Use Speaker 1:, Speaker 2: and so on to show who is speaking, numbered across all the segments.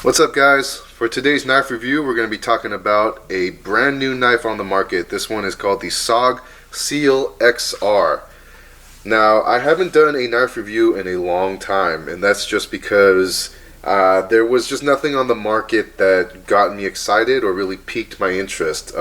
Speaker 1: What's up, guys? For today's knife review, we're going to be talking about a brand new knife on the market. This one is called the SOG SEAL XR. Now, I haven't done a knife review in a long time, and that's just because there was just nothing on the market that got me excited or really piqued my interest.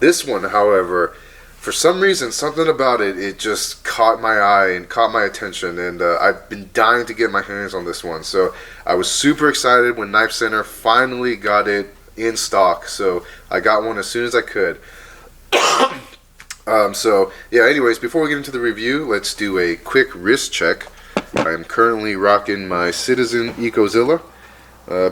Speaker 1: This one, however, for some reason, something about it just caught my eye and caught my attention, and I've been dying to get my hands on this one. So I was super excited when Knife Center finally got it in stock, so I got one as soon as I could. So yeah, anyways, before we get into the review, let's do a quick wrist check. I'm currently rocking my Citizen EcoZilla,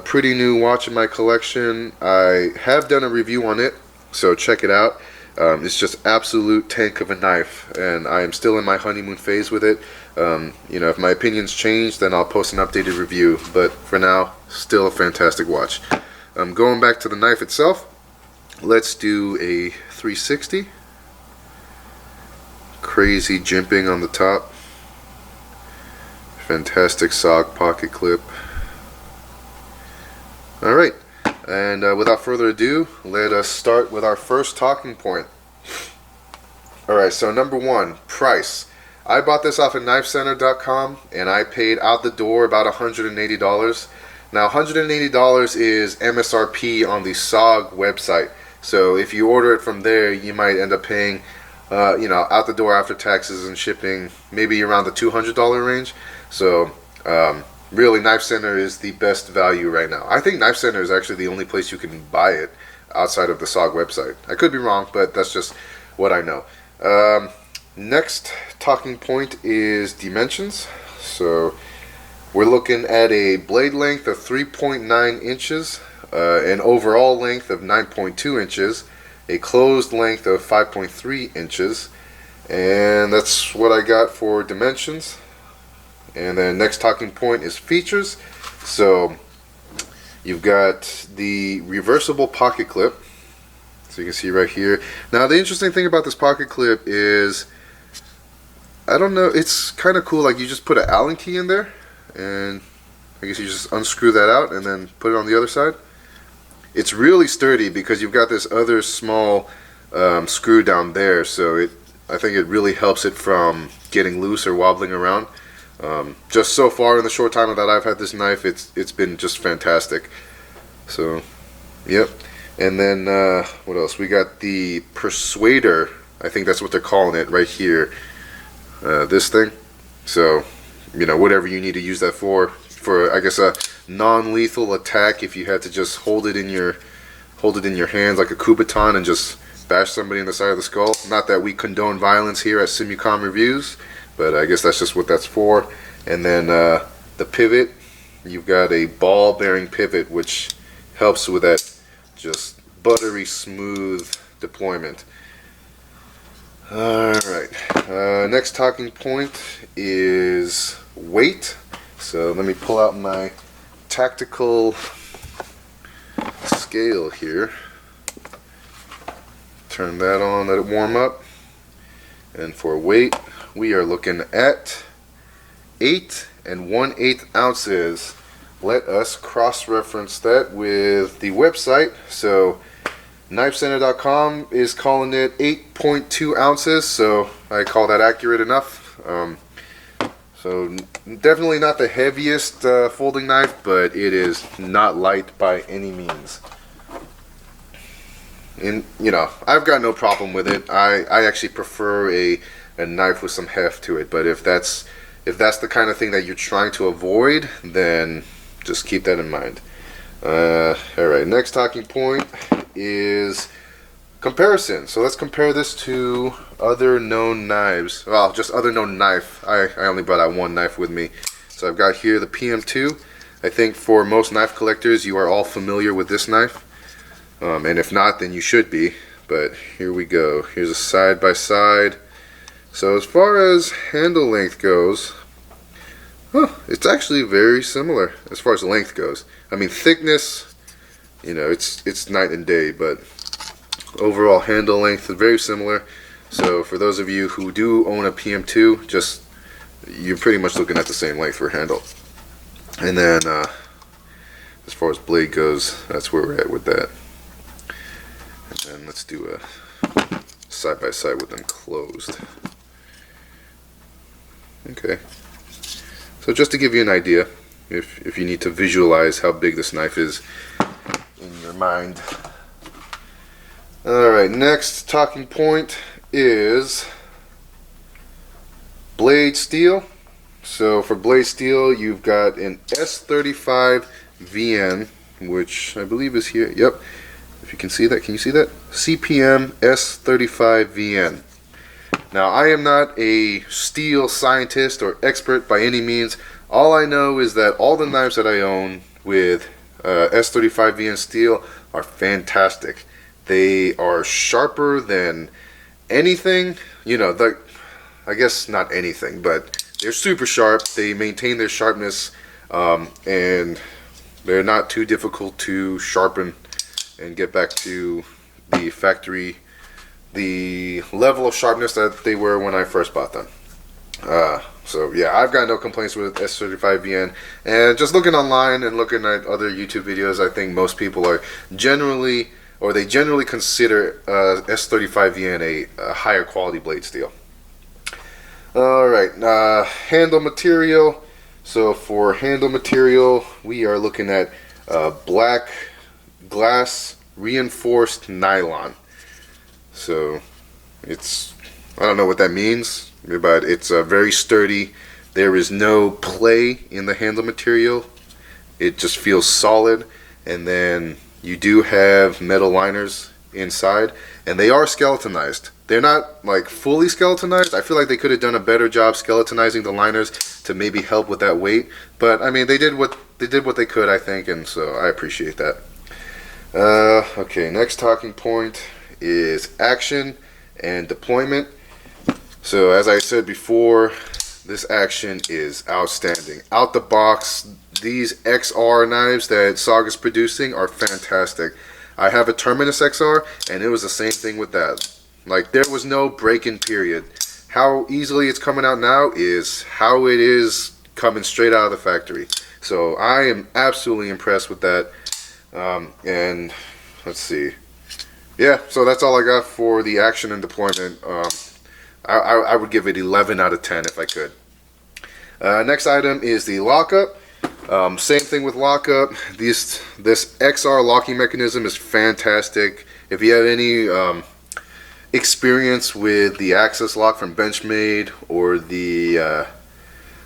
Speaker 1: pretty new watch in my collection. I have done a review on it, so check it out. It's just absolute tank of a knife, and I am still in my honeymoon phase with it. You know, if my opinions change, then I'll post an updated review, but for now, still a fantastic watch. Going back to the knife itself, let's do a 360. Crazy jimping on the top. Fantastic SOG pocket clip. Alright, and without further ado, let us start with our first talking point. Alright, so number one, price. I bought this off of knifecenter.com, and I paid out the door about $180. Now, $180 is MSRP on the SOG website. So if you order it from there, you might end up paying you know, out the door after taxes and shipping, maybe around the $200 range. So really, Knife Center is the best value right now. I think Knife Center is actually the only place you can buy it outside of the SOG website. I could be wrong, but that's just what I know. Next talking point is dimensions. So we're looking at a blade length of 3.9 inches, an overall length of 9.2 inches, a closed length of 5.3 inches, and that's what I got for dimensions. And then next talking point is features. So you've got the reversible pocket clip, so you can see right here. Now, the interesting thing about this pocket clip is, I don't know, it's kind of cool. Like, you just put an Allen key in there, and I guess you just unscrew that out and then put it on the other side. It's really sturdy because you've got this other small screw down there, so I think it really helps it from getting loose or wobbling around. Just so far in the short time that I've had this knife, it's been just fantastic. So, yep. And then what else? We got the Persuader. I think that's what they're calling it right here. This thing. So, you know, whatever you need to use that for I guess a non-lethal attack, if you had to just hold it in your hands like a Kubaton and just bash somebody in the side of the skull. Not that we condone violence here at Simucom Reviews, but I guess that's just what that's for. And then the pivot, you've got a ball bearing pivot, which helps with that just buttery smooth deployment. Alright, next talking point is weight. So let me pull out my tactical scale here. Turn that on, let it warm up. And for weight, we are looking at 8 1/8 ounces. Let us cross-reference that with the website. So knifecenter.com is calling it 8.2 ounces, so I call that accurate enough. So definitely not the heaviest folding knife, but it is not light by any means. And you know, I've got no problem with it. I actually prefer a knife with some heft to it. But if that's the kind of thing that you're trying to avoid, then just keep that in mind. Alright, next talking point is comparison. So let's compare this to other known knives. Well, just other known knife. I only brought out one knife with me. So I've got here the PM2. I think for most knife collectors, you are all familiar with this knife. And if not, then you should be. But here we go. Here's a side by side. So as far as handle length goes, it's actually very similar as far as length goes. I mean, thickness, you know, it's night and day, but overall handle length is very similar. So for those of you who do own a PM2, you're pretty much looking at the same length for handle. And then as far as blade goes, that's where we're at with that. And then let's do a side by side with them closed. Okay. So just to give you an idea, if you need to visualize how big this knife is in your mind. Alright, next talking point is blade steel. So for blade steel, you've got an S35 VN, which I believe is here. Yep. If you can see that, can you see that? CPM S35 VN. Now, I am not a steel scientist or expert by any means. All I know is that all the knives that I own with S35 VN steel are fantastic. They are sharper than anything. You know, I guess not anything, but they're super sharp. They maintain their sharpness, and they're not too difficult to sharpen and get back to the factory, the level of sharpness that they were when I first bought them. So yeah, I've got no complaints with S35 VN. And just looking online and looking at other YouTube videos, I think most people are generally consider S35 VN a higher quality blade steel. Alright, handle material. So for handle material, we are looking at black glass reinforced nylon. So it's, I don't know what that means, but it's very sturdy. There is no play in the handle material. It just feels solid. And then you do have metal liners inside, and they are skeletonized. They're not like fully skeletonized. I feel like they could have done a better job skeletonizing the liners to maybe help with that weight. But I mean, they did what they could, I think, and so I appreciate that. Okay, next talking point is action and deployment. So as I said before, this action is outstanding. Out the box, these XR knives that SOG is producing are fantastic. I have a Terminus XR, and it was the same thing with that. Like, there was no break-in period. How easily it's coming out now is how it is coming straight out of the factory. So I am absolutely impressed with that. And let's see. Yeah, so that's all I got for the action and deployment. I would give it 11 out of 10 if I could. Next item is the lockup. Same thing with lockup. This XR locking mechanism is fantastic. If you have any experience with the Access lock from Benchmade, or the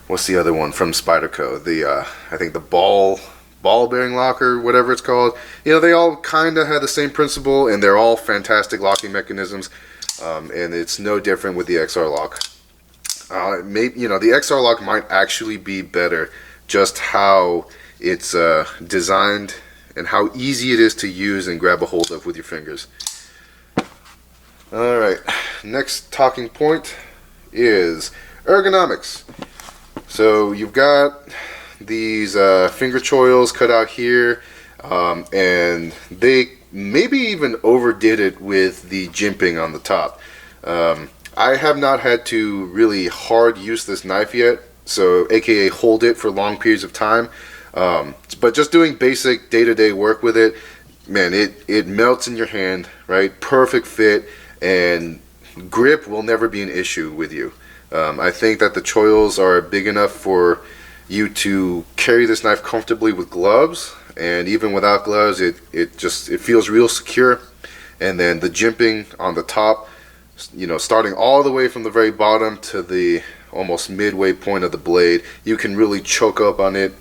Speaker 1: what's the other one from Spyderco? The I think the ball bearing lock, or whatever it's called. You know, they all kind of have the same principle, and they're all fantastic locking mechanisms. And it's no different with the XR lock. Maybe, you know, the XR lock might actually be better, just how it's designed and how easy it is to use and grab a hold of with your fingers. Alright, next talking point is ergonomics. So you've got these finger choils cut out here, and they maybe even overdid it with the jimping on the top. I have not had to really hard use this knife yet, so aka hold it for long periods of time, but just doing basic day-to-day work with it, man, it melts in your hand, right? Perfect fit, and grip will never be an issue with you. I think that the choils are big enough for you to carry this knife comfortably with gloves, and even without gloves, it feels real secure. And then the jimping on the top, you know, starting all the way from the very bottom to the almost midway point of the blade, you can really choke up on it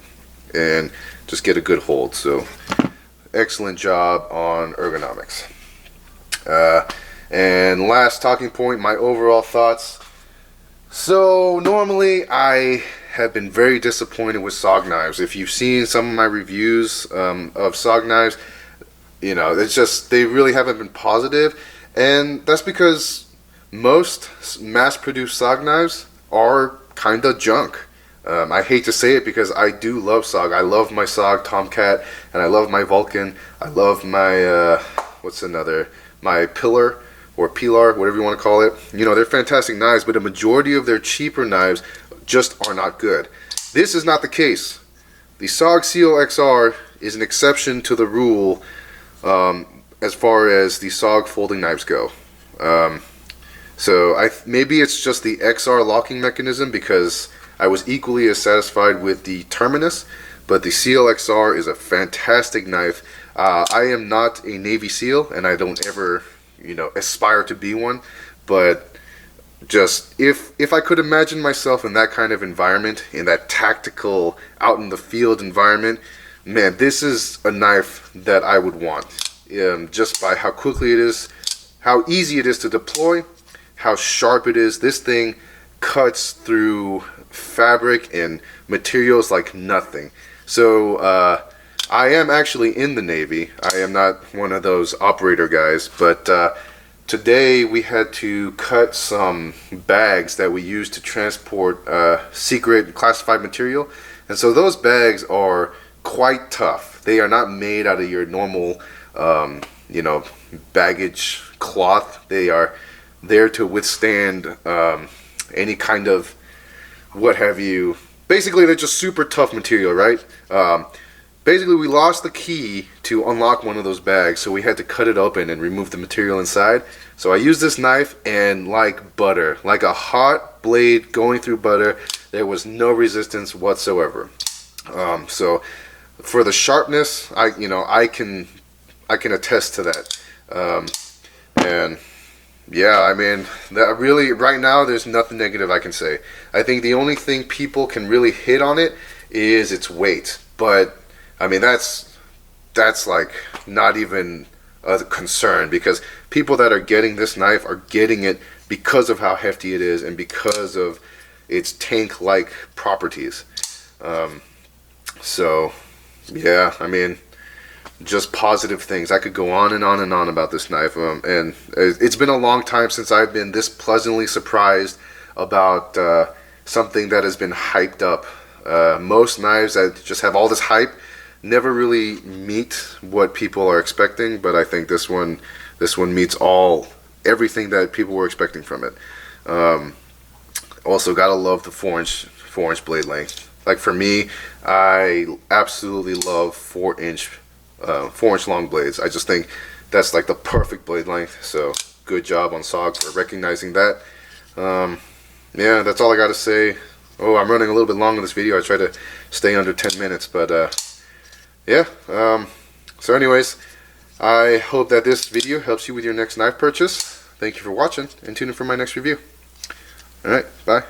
Speaker 1: and just get a good hold. So excellent job on ergonomics. And last talking point, my overall thoughts. So normally I have been very disappointed with SOG knives. If you've seen some of my reviews of SOG knives, you know, it's just, they really haven't been positive. And that's because most mass-produced SOG knives are kind of junk. I hate to say it because I do love SOG. I love my SOG Tomcat, and I love my Vulcan. I love my, my Pillar, or Pilar, whatever you want to call it. You know, they're fantastic knives, but a majority of their cheaper knives just are not good. This is not the case. The SOG SEAL XR is an exception to the rule as far as the SOG folding knives go. So maybe it's just the XR locking mechanism, because I was equally as satisfied with the Terminus, but the SEAL XR is a fantastic knife. I am not a Navy SEAL, and I don't ever, aspire to be one, but just if I could imagine myself in that kind of environment, in that tactical, out in the field environment, man, this is a knife that I would want, just by how quickly it is, how easy it is to deploy, how sharp it is. This thing cuts through fabric and materials like nothing. So I am actually in the Navy. I am not one of those operator guys, but today we had to cut some bags that we use to transport secret classified material, and so those bags are quite tough. They are not made out of your normal baggage cloth. They are there to withstand any kind of what have you. Basically, they're just super tough material, right? Basically, we lost the key to unlock one of those bags, so we had to cut it open and remove the material inside. So I used this knife, and like butter, like a hot blade going through butter, there was no resistance whatsoever. So for the sharpness, I can attest to that. And yeah, I mean, that really, right now, there's nothing negative I can say. I think the only thing people can really hit on it is its weight. But, I mean, that's like not even a concern, because people that are getting this knife are getting it because of how hefty it is and because of its tank-like properties. So, yeah, I mean, just positive things. I could go on and on and on about this knife, and it's been a long time since I've been this pleasantly surprised about something that has been hyped up. Most knives that just have all this hype never really meet what people are expecting, but I think this one meets everything that people were expecting from it. Also, gotta love the 4-inch blade length. Like, for me, I absolutely love 4-inch long blades. I just think that's like the perfect blade length. So good job on SOG for recognizing that. Yeah, that's all I gotta say. Oh, I'm running a little bit long on this video. I try to stay under 10 minutes, but yeah. So anyways, I hope that this video helps you with your next knife purchase. Thank you for watching, and tune in for my next review. Alright, bye.